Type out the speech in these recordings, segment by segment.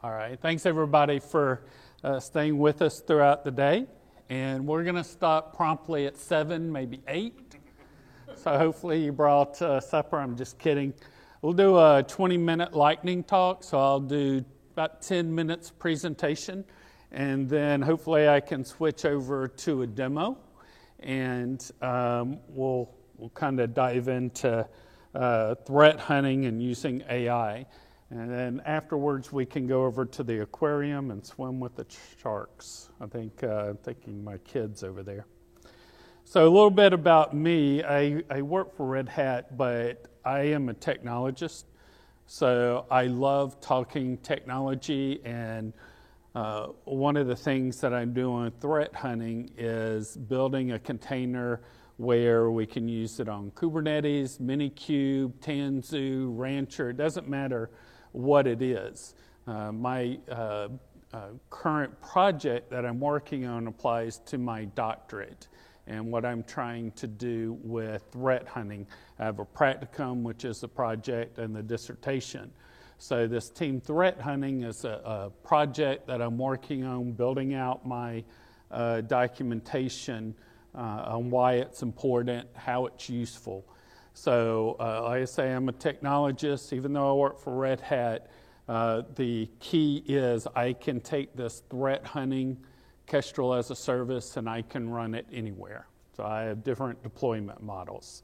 All right. Thanks, everybody, for staying with us throughout the day. And we're going to stop promptly at 7, maybe 8. So hopefully you brought supper. I'm just kidding. We'll do a 20-minute lightning talk. So I'll do about 10 minutes presentation. And then hopefully I can switch over to a demo. And we'll kind of dive into threat hunting and using AI. And then afterwards, we can go over to the aquarium and swim with the sharks. I'm thinking my kids over there. So a little bit about me. I work for Red Hat, but I am a technologist. So I love talking technology, and one of the things that I'm doing threat hunting is building a container where we can use it on Kubernetes, Minikube, Tanzu, Rancher. It doesn't matter what it is. My current project that I'm working on applies to my doctorate and what I'm trying to do with threat hunting. I have a practicum, which is a project, and the dissertation. So this team threat hunting is a project that I'm working on, building out my documentation on why it's important, how it's useful. So, like I say, I'm a technologist. Even though I work for Red Hat, the key is I can take this threat hunting Kestrel as a service and I can run it anywhere. So I have different deployment models.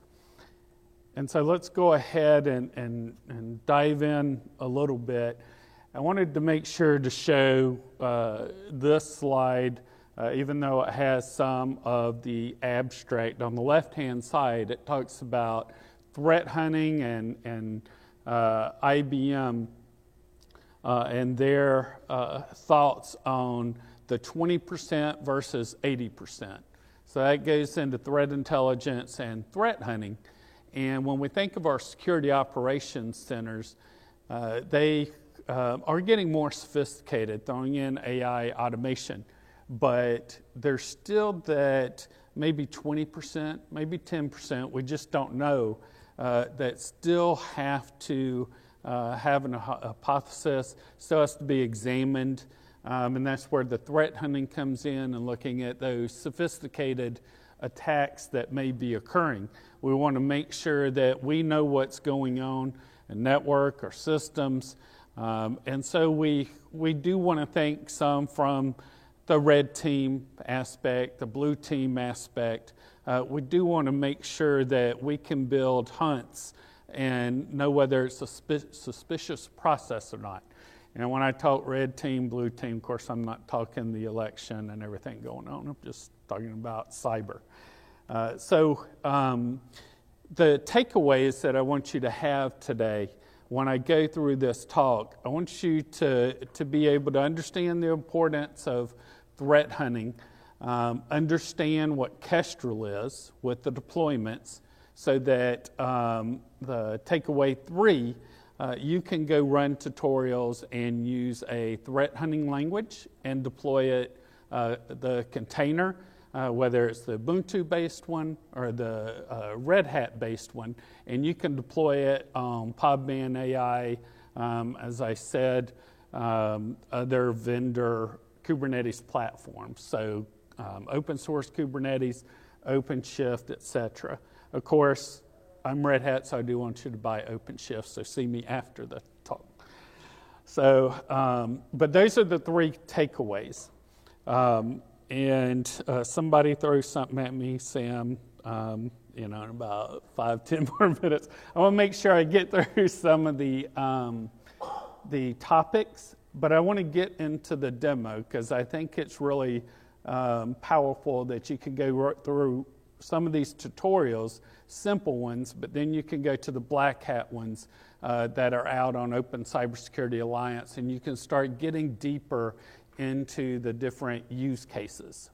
And so let's go ahead and dive in a little bit. I wanted to make sure to show this slide, even though it has some of the abstract. On the left-hand side, it talks about threat hunting and IBM and their thoughts on the 20% versus 80%. So that goes into threat intelligence and threat hunting. And when we think of our security operations centers, they are getting more sophisticated, throwing in AI automation. But there's still that maybe 20%, maybe 10%, we just don't know, that still have to have an hypothesis, still has to be examined. And that's where the threat hunting comes in and looking at those sophisticated attacks that may be occurring. We want to make sure that we know what's going on in network or systems. And so we do want to think some from the red team aspect, the blue team aspect. We do want to make sure that we can build hunts and know whether it's a suspicious process or not. And when I talk red team, blue team, of course, I'm not talking the election and everything going on. I'm just talking about cyber. So the takeaways that I want you to have today when I go through this talk, I want you to be able to understand the importance of threat hunting, understand what Kestrel is with the deployments, so that the takeaway 3, you can go run tutorials and use a threat hunting language and deploy it, the container, whether it's the Ubuntu-based one or the Red Hat-based one, and you can deploy it on Podman AI, as I said, other vendor Kubernetes platforms. So open source Kubernetes, OpenShift, etc. Of course, I'm Red Hat, so I do want you to buy OpenShift, so see me after the talk. So, but those are the 3 takeaways. And somebody throws something at me, Sam, in about 5-10 more minutes. I want to make sure I get through some of the topics, but I want to get into the demo because I think it's really powerful that you can go through some of these tutorials, simple ones, but then you can go to the Black Hat ones that are out on Open Cybersecurity Alliance, and you can start getting deeper into the different use cases.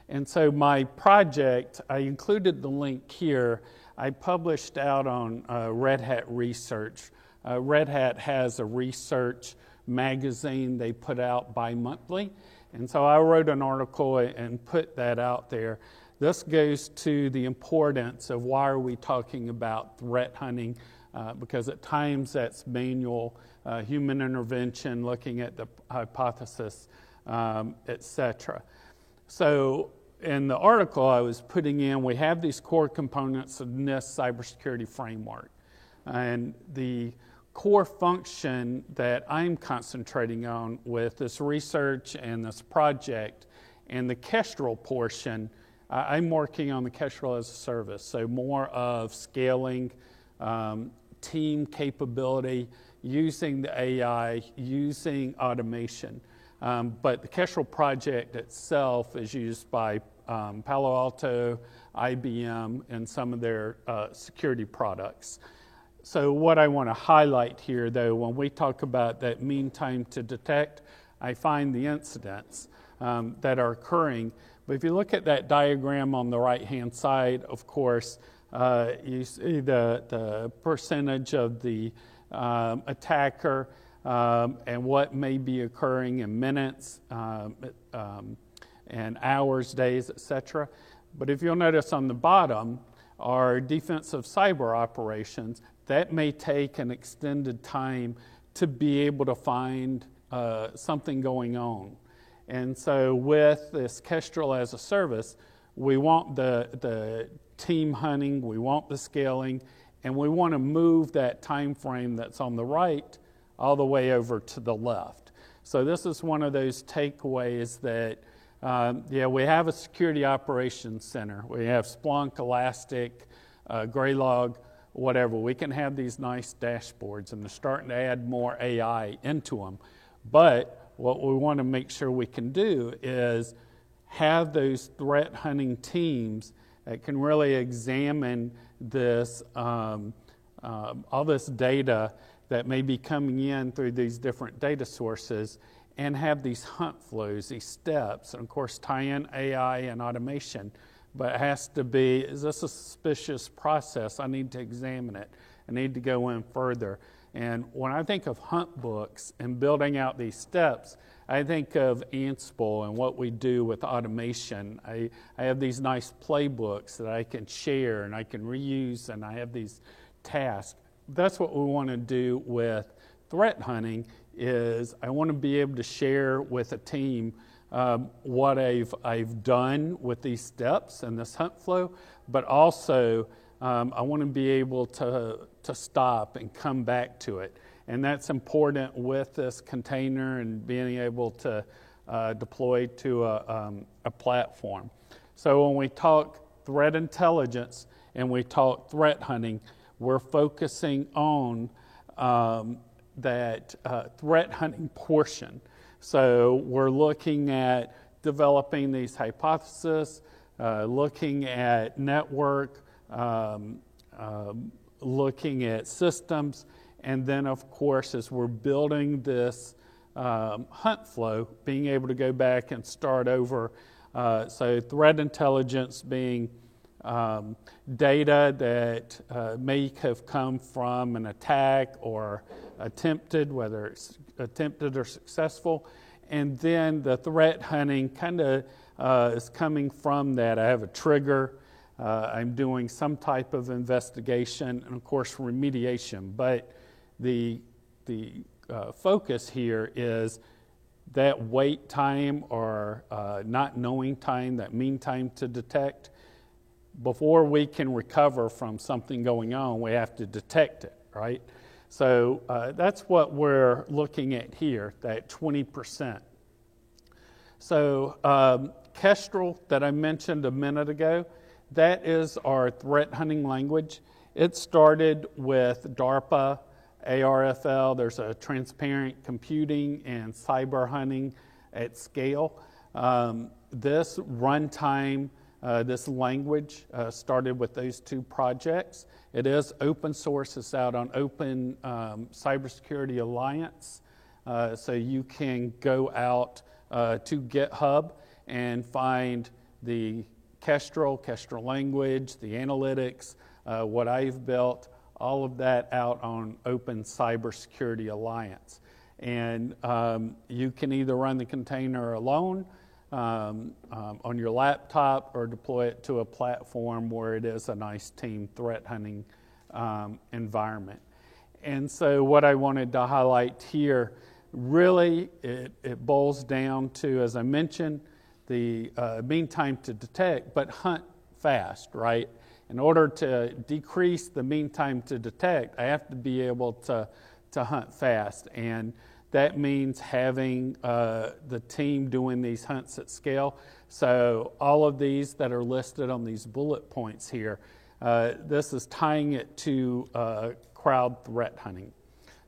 And so my project, I included the link here. I published out on Red Hat Research. Red Hat has a research magazine they put out bi-monthly. And so I wrote an article and put that out there. This goes to the importance of why are we talking about threat hunting because at times that's manual, human intervention, looking at the hypothesis, etc. So in the article I was putting in, we have these core components of NIST cybersecurity framework. And the core function that I'm concentrating on with this research and this project and the Kestrel portion, I'm working on the Kestrel as a service, so more of scaling, team capability, using the AI, using automation. But the Kestrel project itself is used by Palo Alto, IBM, and some of their security products. So what I want to highlight here, though, when we talk about that mean time to detect, I find the incidents that are occurring. But if you look at that diagram on the right-hand side, of course, you see the percentage of the attacker and what may be occurring in minutes and hours, days, etc. But if you'll notice on the bottom, our defensive cyber operations, that may take an extended time to be able to find something going on. And so with this Kestrel as a service, we want the team hunting, we want the scaling, and we want to move that time frame that's on the right all the way over to the left. So this is one of those takeaways that, we have a security operations center. We have Splunk, Elastic, Graylog, whatever. We can have these nice dashboards, and they're starting to add more AI into them. But what we want to make sure we can do is have those threat hunting teams that can really examine this, all this data that may be coming in through these different data sources, and have these hunt flows, these steps, and of course tie in AI and automation. But it has to be, is this a suspicious process? I need to examine it. I need to go in further. And when I think of hunt books and building out these steps, I think of Ansible and what we do with automation. I have these nice playbooks that I can share and I can reuse, and I have these tasks. That's what we want to do with threat hunting, is I want to be able to share with a team what I've done with these steps and this hunt flow, but also I want to be able to stop and come back to it. And that's important with this container and being able to deploy to a platform. So when we talk threat intelligence and we talk threat hunting, we're focusing on that threat hunting portion. So we're looking at developing these hypotheses, looking at network, looking at systems, and then of course as we're building this hunt flow, being able to go back and start over. So threat intelligence being data that may have come from an attack or attempted, whether it's attempted or successful, and then the threat hunting kind of is coming from that. I have a trigger, I'm doing some type of investigation, and of course remediation. But the focus here is that wait time or not knowing time, that mean time to detect. Before we can recover from something going on, we have to detect it, right? So that's what we're looking at here, that 20%. So Kestrel that I mentioned a minute ago, that is our threat hunting language. It started with DARPA, ARFL. There's a transparent computing and cyber hunting at scale. This runtime, this language started with those two projects. It is open source. It's out on Open Cybersecurity Alliance. So you can go out to GitHub and find the Kestrel language, the analytics, what I've built, all of that out on Open Cybersecurity Alliance. And you can either run the container alone on your laptop or deploy it to a platform where it is a nice team threat hunting environment. And so what I wanted to highlight here, really it boils down to, as I mentioned, the mean time to detect, but hunt fast, right? In order to decrease the mean time to detect, I have to be able to hunt fast. And that means having the team doing these hunts at scale. So all of these that are listed on these bullet points here, this is tying it to crowd threat hunting.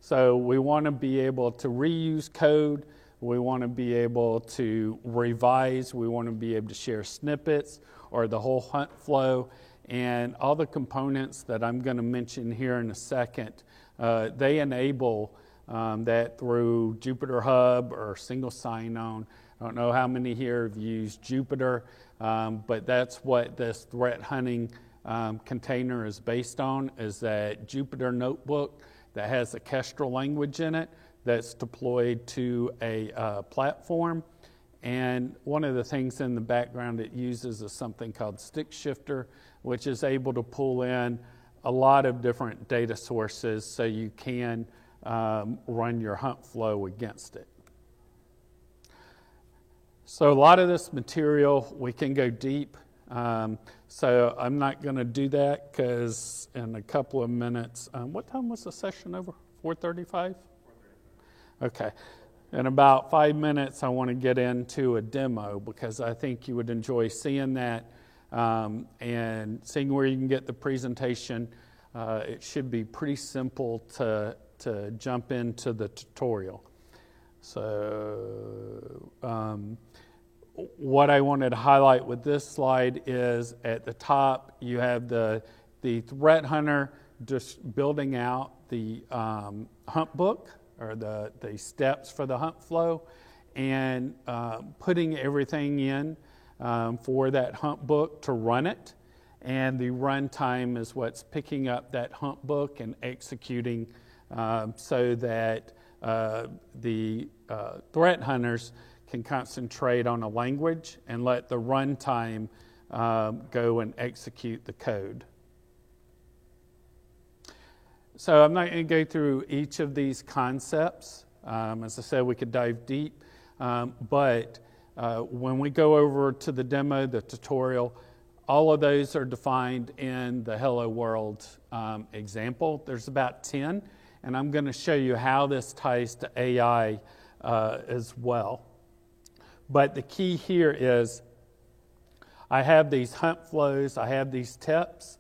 So we want to be able to reuse code. We want to be able to revise. We want to be able to share snippets or the whole hunt flow. And all the components that I'm going to mention here in a second, they enable that through Jupyter Hub or single sign-on. I don't know how many here have used Jupyter, but that's what this threat hunting container is based on, is that Jupyter notebook that has a Kestrel language in it that's deployed to a platform. And one of the things in the background it uses is something called StickShifter, which is able to pull in a lot of different data sources so you can run your hunt flow against it. So a lot of this material, we can go deep. So I'm not going to do that because in a couple of minutes, what time was the session over? 4:35? Okay. In about 5 minutes, I want to get into a demo because I think you would enjoy seeing that and seeing where you can get the presentation. It should be pretty simple to jump into the tutorial. So what I wanted to highlight with this slide is at the top you have the threat hunter just building out the hunt book or the steps for the hunt flow and putting everything in for that hunt book to run it. And the runtime is what's picking up that hunt book and executing so that the threat hunters can concentrate on a language and let the runtime go and execute the code. So I'm not going to go through each of these concepts. As I said, we could dive deep. But when we go over to the demo, the tutorial, all of those are defined in the Hello World example. There's about 10, and I'm going to show you how this ties to AI as well. But the key here is I have these hunt flows, I have these steps,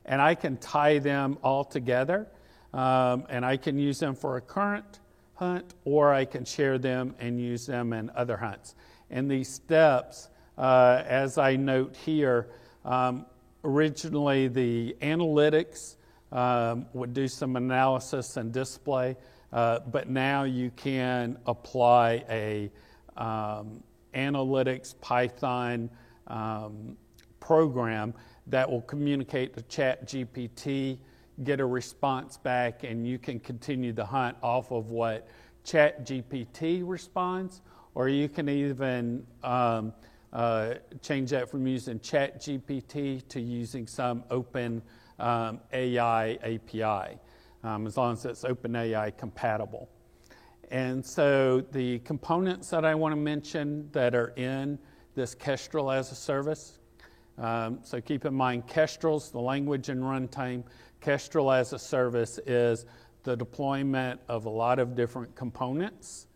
and I can tie them all together, and I can use them for a current hunt, or I can share them and use them in other hunts. And these steps, as I note here, originally the analytics would do some analysis and display, but now you can apply a analytics Python program that will communicate to ChatGPT, get a response back, and you can continue the hunt off of what ChatGPT responds, or you can even change that from using ChatGPT to using some open AI API, as long as it's OpenAI compatible. And so the components that I want to mention that are in this Kestrel as a service, so keep in mind Kestrel's the language and runtime. Kestrel as a service is the deployment of a lot of different components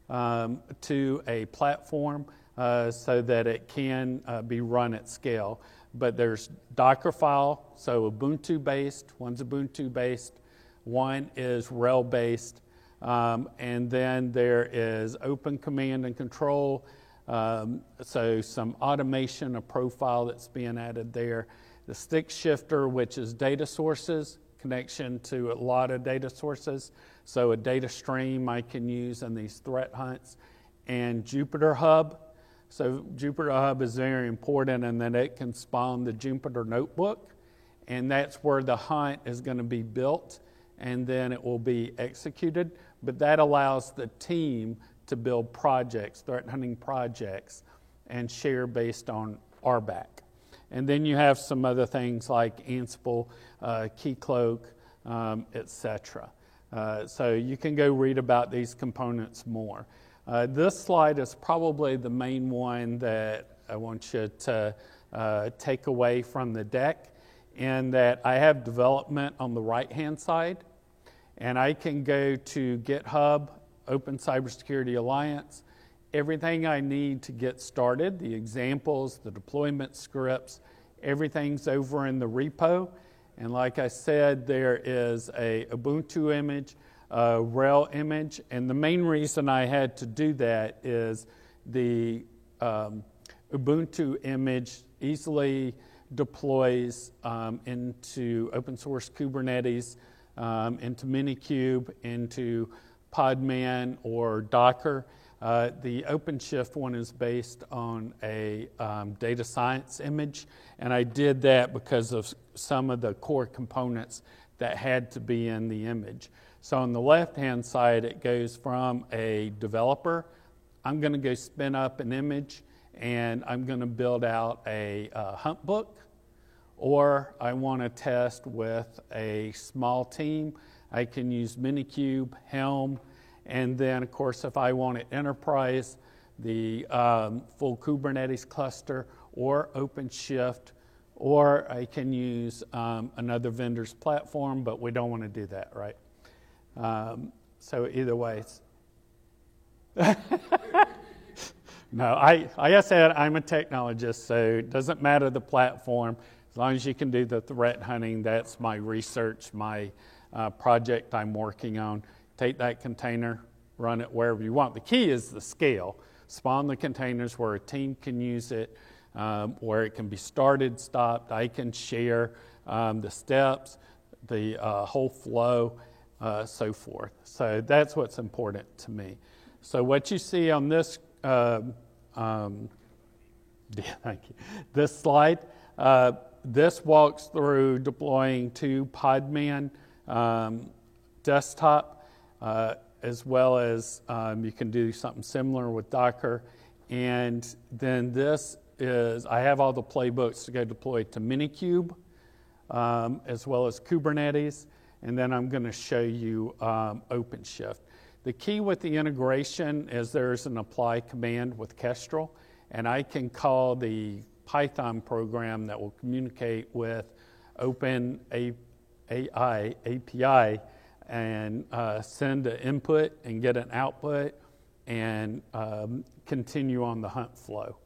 to a platform so that it can be run at scale. But there's Dockerfile, so Ubuntu-based, one's Ubuntu-based, one is RHEL-based, and then there is Open Command and Control, so some automation, a profile that's being added there. The StickShifter, which is data sources, connection to a lot of data sources, so a data stream I can use in these threat hunts, and Jupyter Hub. So Jupyter Hub is very important in that it can spawn the Jupyter Notebook, and that's where the hunt is going to be built, and then it will be executed. But that allows the team to build projects, threat hunting projects, and share based on RBAC. And then you have some other things like Ansible, Keycloak, etc. So you can go read about these components more. This slide is probably the main one that I want you to take away from the deck, in that I have development on the right-hand side, and I can go to GitHub, Open Cybersecurity Alliance, everything I need to get started, the examples, the deployment scripts, everything's over in the repo. And like I said, there is a Ubuntu image, a RHEL image, and the main reason I had to do that is the Ubuntu image easily deploys into open source Kubernetes, into Minikube, into Podman or Docker. The OpenShift one is based on a data science image, and I did that because of some of the core components that had to be in the image. So on the left-hand side, it goes from a developer. I'm going to go spin up an image, and I'm going to build out a hunt book, or I want to test with a small team. I can use Minikube, Helm, and then, of course, if I want it enterprise, the full Kubernetes cluster, or OpenShift, or I can use another vendor's platform, but we don't want to do that, right? So either way. No, like I said, I'm a technologist, so it doesn't matter the platform. As long as you can do the threat hunting, that's my research, my project I'm working on. Take that container, run it wherever you want. The key is the scale. Spawn the containers where a team can use it, where it can be started, stopped. I can share the steps, the whole flow, so forth. So that's what's important to me. So what you see on this, thank you. This slide, this walks through deploying to Podman desktop, as well as you can do something similar with Docker. And then this is, I have all the playbooks to go deploy to Minikube, as well as Kubernetes. And then I'm going to show you OpenShift. The key with the integration is there's an apply command with Kestrel, and I can call the Python program that will communicate with OpenAI API and send an input and get an output and continue on the hunt flow.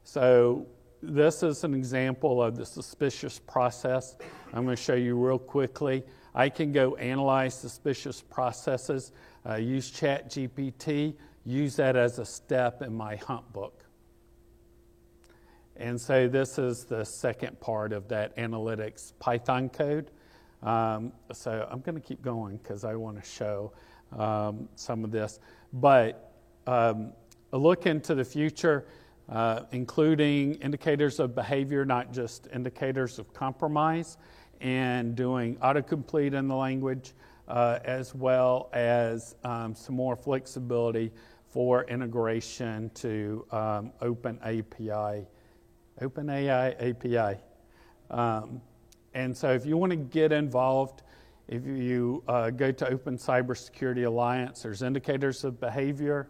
So this is an example of the suspicious process. I'm going to show you real quickly. I can go analyze suspicious processes, use ChatGPT, use that as a step in my hunt book. And so this is the second part of that analytics Python code. So I'm going to keep going because I want to show some of this. But a look into the future, including indicators of behavior, not just indicators of compromise, and doing autocomplete in the language, as well as some more flexibility for integration to OpenAI API. And so if you want to get involved, if you go to Open Cybersecurity Alliance, there's indicators of behavior,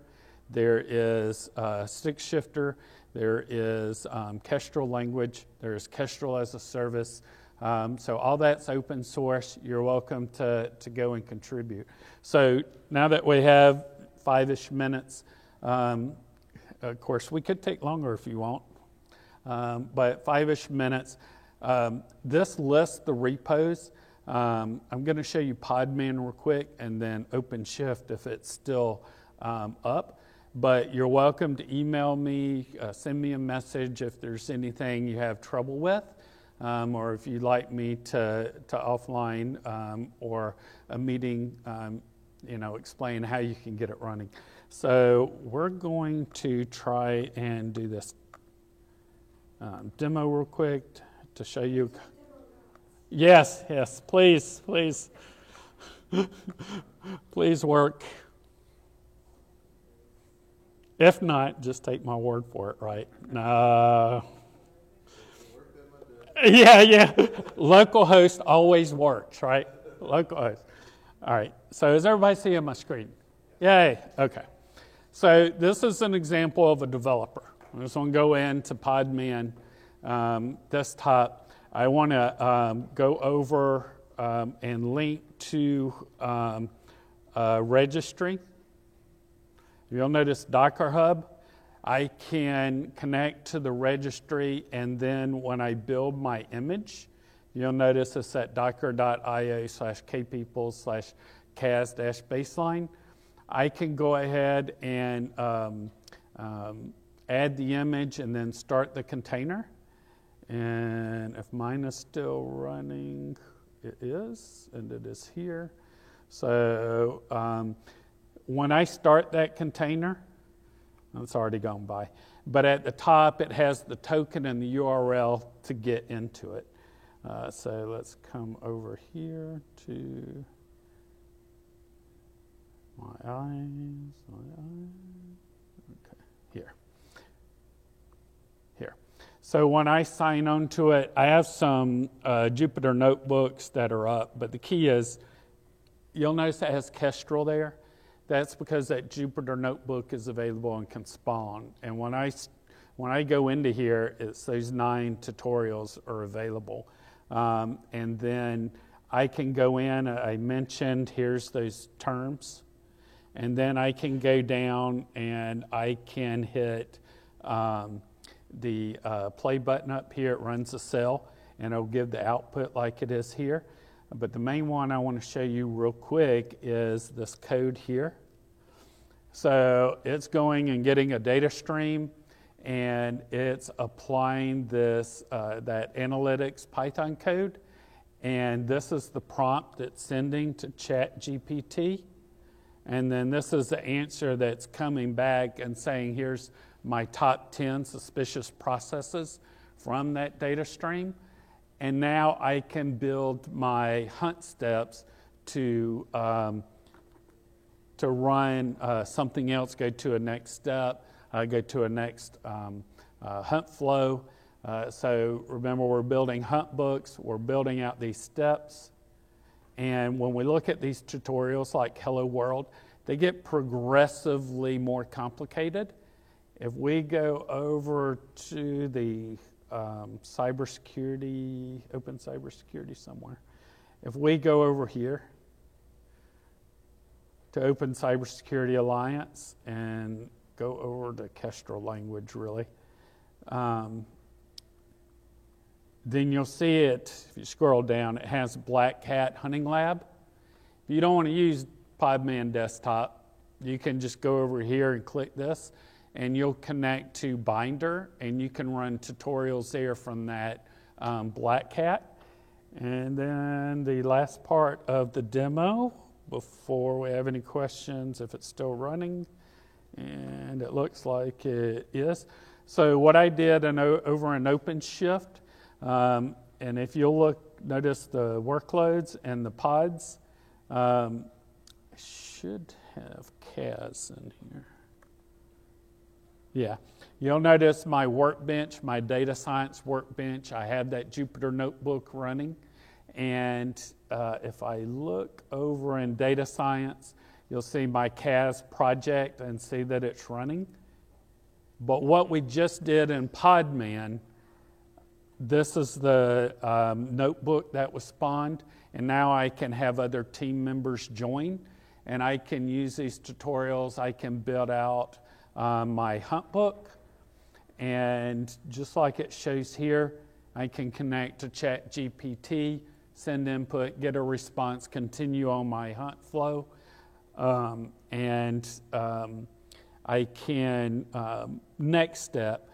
there is Stick Shifter, there is Kestrel language, there's Kestrel as a service. So all that's open source. You're welcome to go and contribute. So now that we have 5-ish minutes, of course we could take longer if you want, but 5-ish minutes. This lists the repos. I'm going to show you Podman real quick and then OpenShift if it's still up. But you're welcome to email me, send me a message if there's anything you have trouble with. Or if you'd like me to offline or a meeting, explain how you can get it running. So we're going to try and do this demo real quick to show you. Yes, please. Please work. If not, just take my word for it, right? No. Yeah. Localhost always works, right? Localized. All right, so is everybody seeing my screen? Yay, okay. So this is an example of a developer. I just want to go into Podman desktop. I want to go over and link to a registry. You'll notice Docker Hub. I can connect to the registry, and then when I build my image, you'll notice it's at docker.io/kpeople/cas-baseline. I can go ahead and add the image and then start the container. And if mine is still running, it is, and it is here. So when I start that container, it's already gone by, but at the top it has the token and the URL to get into it. So let's come over here to my eyes. Okay, here. So when I sign on to it, I have some Jupyter notebooks that are up, but the key is, you'll notice it has Kestrel there. That's because that Jupyter notebook is available and can spawn. And when I go into here, it's those 9 tutorials are available. And then I can go in, I mentioned, here's those terms. And then I can go down and I can hit the play button up here. It runs a cell and it'll give the output like it is here. But the main one I want to show you real quick is this code here. So it's going and getting a data stream, and it's applying this that analytics Python code. And this is the prompt it's sending to ChatGPT. And then this is the answer that's coming back and saying, here's my top 10 suspicious processes from that data stream. And now I can build my hunt steps to run something else, go to a next step, go to a next hunt flow. So remember, we're building hunt books, we're building out these steps. And when we look at these tutorials like Hello World, they get progressively more complicated. If we go over to the cybersecurity, open cybersecurity somewhere. If we go over here to Open Cybersecurity Alliance and go over to Kestrel language, really, then you'll see it, if you scroll down, it has Black Hat Hunting Lab. If you don't want to use Podman Desktop, you can just go over here and click this, and you'll connect to Binder, and you can run tutorials there from that Black Hat. And then the last part of the demo, before we have any questions, if it's still running, and it looks like it is. So what I did over in OpenShift, and if you'll look, notice the workloads and the pods, I should have CAS in here. Yeah, you'll notice my workbench, my data science workbench, I have that Jupyter notebook running. And if I look over in data science, you'll see my CAS project and see that it's running. But what we just did in Podman, this is the notebook that was spawned, and now I can have other team members join, and I can use these tutorials. I can build out my hunt book, and just like it shows here, I can connect to ChatGPT, send input, get a response, continue on my hunt flow, and I can, next step,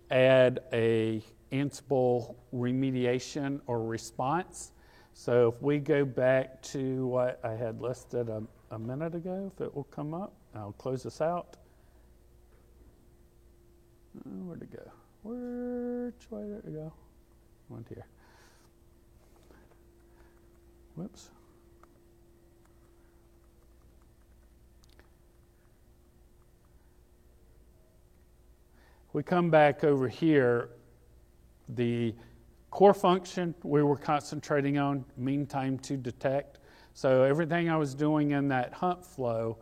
add a Ansible remediation or response. So if we go back to what I had listed a minute ago, if it will come up, I'll close this out. Where'd it go? Which way did it go? Went here. Whoops. We come back over here, the Core function, we were concentrating on mean time to detect. So everything I was doing in that hunt flow,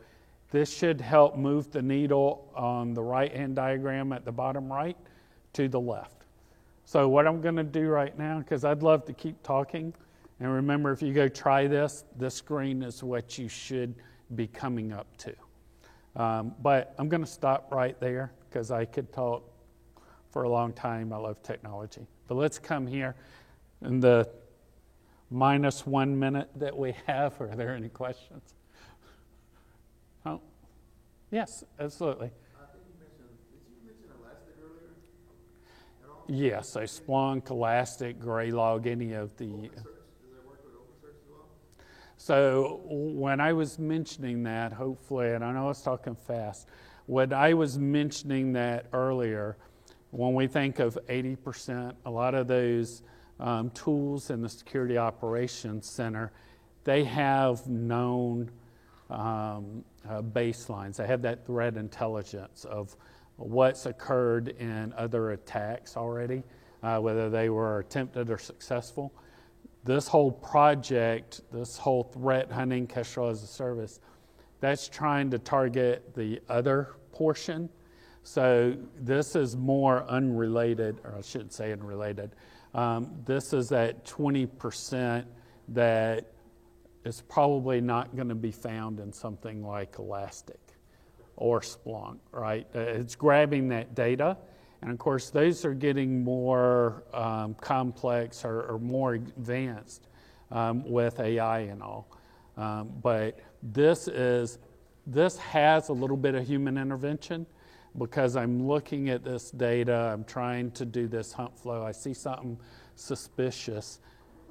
this should help move the needle on the right-hand diagram at the bottom right to the left. So what I'm going to do right now, because I'd love to keep talking, and remember, if you go try this screen is what you should be coming up to. But I'm going to stop right there because I could talk for a long time. I love technology. But let's come here in the -1 minute that we have. Are there any questions? Oh, yes, absolutely. I think did you mention Elastic earlier at all? Yes, so Splunk, Elastic, Graylog, any of the... OpenSearch, does that work with OpenSearch as well? So when I was mentioning that, hopefully, and I know I was talking fast, when I was mentioning that earlier, when we think of 80%, a lot of those tools in the Security Operations Center, they have known baselines. They have that threat intelligence of what's occurred in other attacks already, whether they were attempted or successful. This whole project, this whole threat hunting, Kestrel as a service, that's trying to target the other portion. So this is more unrelated, or I shouldn't say unrelated. This is that 20% that is probably not going to be found in something like Elastic or Splunk, right? It's grabbing that data. And of course, those are getting more complex or more advanced with AI and all. But this has a little bit of human intervention because I'm looking at this data, I'm trying to do this hunt flow, I see something suspicious,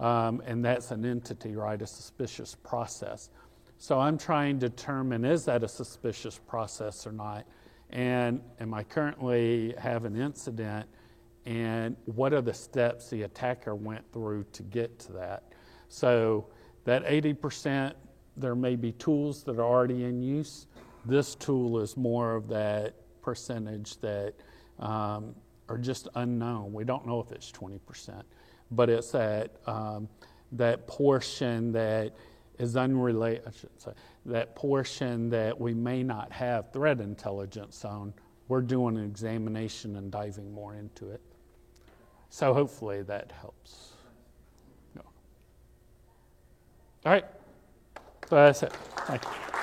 and that's an entity, right, a suspicious process. So I'm trying to determine, is that a suspicious process or not? And am I currently have an incident? And what are the steps the attacker went through to get to that? So that 80%, there may be tools that are already in use. This tool is more of that percentage that are just unknown. We don't know if it's 20%, but it's that portion that is unrelated, I shouldn't say, that portion that we may not have threat intelligence on. We're doing an examination and diving more into it. So hopefully that helps. No. All right. So that's it. Thank you.